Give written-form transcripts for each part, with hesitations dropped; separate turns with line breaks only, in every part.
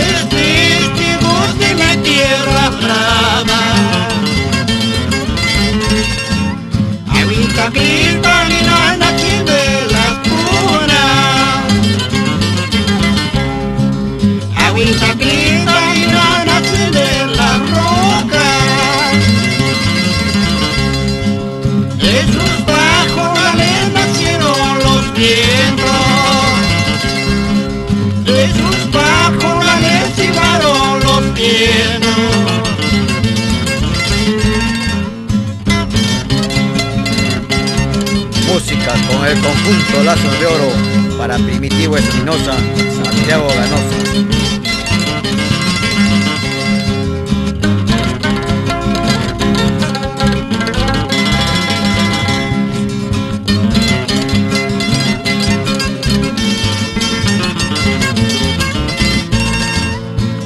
grandes testigos de mi tierra brava. Agüita cristalina aquí de las punas, agüita cristalina aquí de las rocas. Jesús bajo la ley nacieron los vientos, Jesús bajo la ley silbaron los vientos.
Música con el conjunto Lazos de Oro para Primitivo Espinosa, Santiago Ganosa.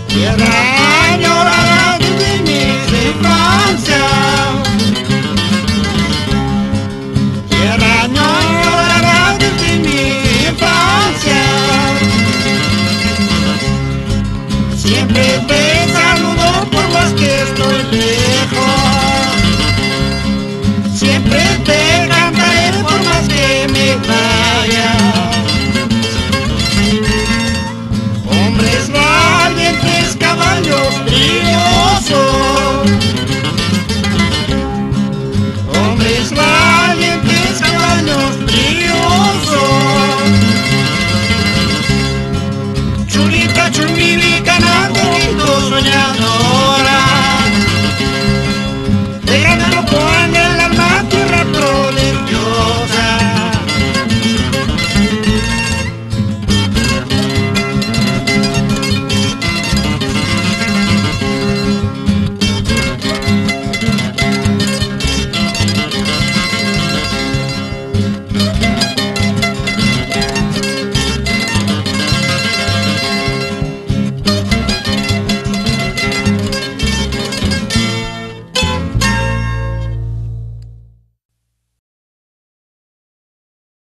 Tierra añorada desde mi infancia, tierra añorada desde mi infancia. Siempre te saludo por más que estoy lejos, siempre te cantaré por más que me vaya. Hombres valientes, caballos brillosos, hombres valientes, caballos brillosos. Chulita, chumili, ganando, soñando.